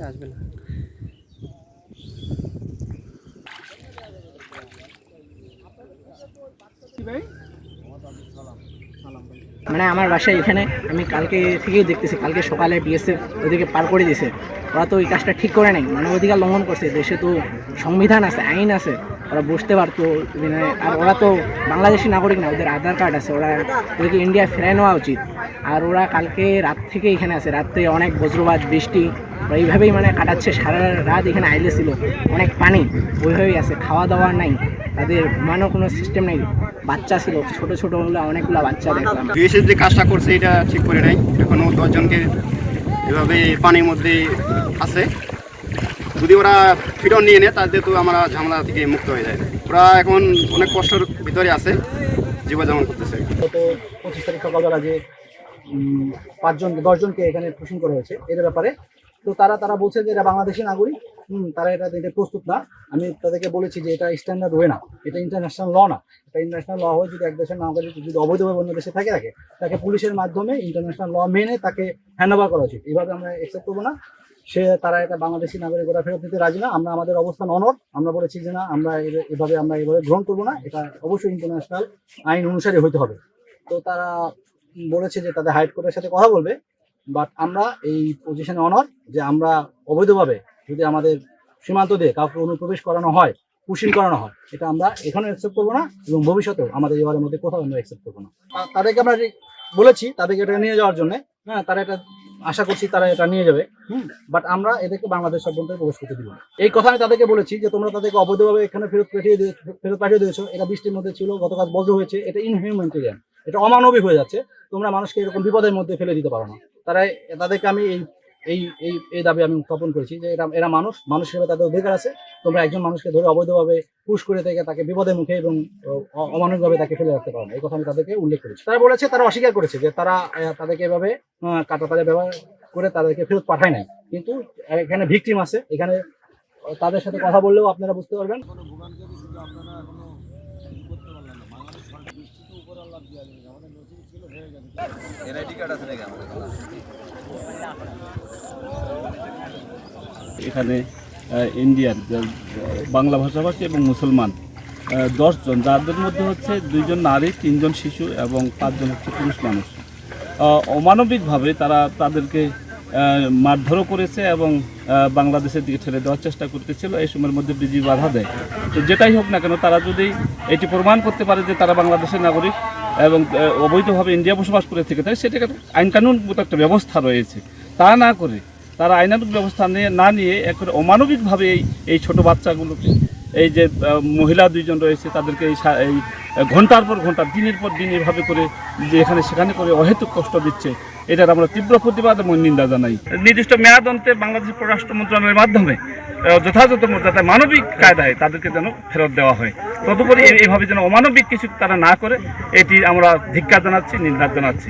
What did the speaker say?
আসবে না। মানে আমার বাসায় এখানে, আমি কালকে থেকেই দেখতেছি, কালকে সকালে বিএসএফ ওদিকে পার করে দিয়েছে। ওরা তো ওই কাজটা ঠিক করে নেই, মানবাধিকার লঙ্ঘন করছে। দেশে তো সংবিধান আছে, আইন আছে, ওরা বুঝতে পারতো। মানে আর ওরা তো বাংলাদেশি নাগরিক না, ওদের আধার কার্ড আছে, ওদেরকে ইন্ডিয়া ফেরাই নেওয়া উচিত। আর ওরা কালকে রাত থেকে এখানে আছে, রাত্রে অনেক বজ্রপাত বৃষ্টি, ওরা এইভাবেই মানে কাটাচ্ছে। সারা রাত এখানে আইলে ছিল, অনেক পানি, ওইভাবেই আছে, খাওয়া দাওয়া নাই, তাদের ঘুমানোর কোনো সিস্টেম নেই। বাচ্চা ছিল ছোট ছোট, অনেকগুলো বাচ্চা দেখলাম। বিএসএফ যে কাজটা করছে এটা ঠিক করে নাই। এখনও 10 জনকে এভাবে পানির মধ্যে আছে। যদি ওরা ফিরন নিয়ে নেয় তাদের তো আমরা ঝামেলা থেকে মুক্ত হয়ে যায়। ওরা এখন অনেক কষ্টের ভিতরে আছে, জীবনযাপন করতেছে। গত 25 তারিখ সকালবেলা যে 10 জনকে এখানে পুষিং করা হয়েছে এর ব্যাপারে, তো তারা বলছে যে এরা বাংলাদেশি নাগরিক, তারা এটা দিতে প্রস্তুত না। আমি তাদেরকে বলেছি যে এটা স্ট্যান্ডার্ড ওয়ে না, এটা ইন্টারন্যাশনাল ল না। এটা ইন্টারন্যাশনাল ল হয়ে যদি এক দেশের নাগরিক যদি অবৈধভাবে অন্য দেশে থাকে তাকে পুলিশের মাধ্যমে ইন্টারন্যাশনাল ল মেনে তাকে হ্যান্ড ওভার করা উচিত। এইভাবে আমরা অ্যাকসেপ্ট করবো না। তারা এটা বাংলাদেশি নাগরিক ওরা ফেরত দিতে রাজি না। আমরা আমাদের অবস্থান অনড়, আমরা বলেছি যে না, আমরা এভাবে গ্রহণ করবো না, এটা অবশ্যই ইন্টারন্যাশনাল আইন অনুসারে হইতে হবে। তো তারা বলেছে যে তাদের হাইড কোর্টের সাথে কথা বলবে, বাট আমরা এই পজিশনে অনর যে আমরা অবৈধভাবে যদি আমাদের সীমান্ত দিয়ে কাউকে অনুপ্রবেশ করানো হয়, পুশিং করানো হয়, এটা আমরা এখানেও অ্যাকসেপ্ট করবো না এবং ভবিষ্যতেও আমাদের এবারের মধ্যে কোথাও আমরা অ্যাকসেপ্ট করবো না। তাদেরকে আমরা বলেছি তাদেরকে এটা নিয়ে যাওয়ার জন্য, হ্যাঁ, তারা এটা আশা করছি তারা এটা নিয়ে যাবে, বাট আমরা এদেরকে বাংলাদেশ অভ্যন্তরে প্রবেশ করতে দিব না। এই কথা আমি তাদেরকে বলেছি যে তোমরা তাদেরকে অবৈধভাবে এখানে ফেরত পাঠিয়ে দিয়েছো, এটা বৃষ্টির মধ্যে ছিল, গতকাল বজ্র হয়েছে, এটা ইনহিউম্যানিটেরিয়ান, এটা অমানবিক হয়ে যাচ্ছে। তোমরা মানুষকে এরকম বিপদের মধ্যে ফেলে দিতে পারো না। তাদেরকে আমি এই দাবি আমি উত্থাপন করেছি যে এরা মানুষ হিসেবে তাদের অধিকার আছে। তোমরা একজন মানুষকে ধরে অবৈধভাবে পুশ করে থেকে তাকে বিপদের মুখে এবং অমানবিকভাবে তাকে ফেলে রাখতে পারো না। এই কথা আমি তাদেরকে উল্লেখ করেছি। তারা বলেছে, তারা অস্বীকার করেছে যে তারা তাদেরকে এভাবে কাঁটাতারে ব্যবহার করে তাদেরকে ফেরত পাঠায় নাই। কিন্তু এখানে ভিকটিম আছে, এখানে তাদের সাথে কথা বললেও আপনারা বুঝতে পারবেন। এখানে ইন্ডিয়ান বাংলা ভাষাভাষী এবং মুসলমান 10 জন, যাদের মধ্যে হচ্ছে 2 জন নারী, 3 জন শিশু এবং 5 জন হচ্ছে পুরুষ মানুষ। অমানবিকভাবে তারা তাদেরকে মারধরও করেছে এবং বাংলাদেশের দিকে ঠেলে দেওয়ার চেষ্টা করতেছিল। এই সময়ের মধ্যে বিজিবি বাধা দেয়। তো যেটাই হোক না কেন, তারা যদি এটি প্রমাণ করতে পারে যে তারা বাংলাদেশের নাগরিক এবং অবৈধভাবে ইন্ডিয়া বসবাস করে থেকে থাকে, সেটাকে আইনকানুনগত একটা ব্যবস্থা রয়েছে। তা না করে তারা আইনানুগ ব্যবস্থা না নিয়ে একেবারে অমানবিকভাবে এই ছোট বাচ্চাগুলোকে, এই যে মহিলা 2 জন রয়েছে তাদেরকে এই ঘন্টার পর ঘন্টা, দিনের পর দিন এভাবে করে যে এখানে সেখানে করে অহেতুক কষ্ট দিচ্ছে, এটার আমরা তীব্র প্রতিবাদ এবং নিন্দা জানাই। নির্দিষ্ট মেয়াদ অন্তে বাংলাদেশের পররাষ্ট্র মন্ত্রণালয়ের মাধ্যমে যথাযথ যাতে মানবিক কায়দায় তাদেরকে যেন ফেরত দেওয়া হয়। তদুপরি এইভাবে যেন অমানবিক কিছু তারা না করে, এটি আমরা ধিক্কার জানাচ্ছি, নিন্দা জানাচ্ছি।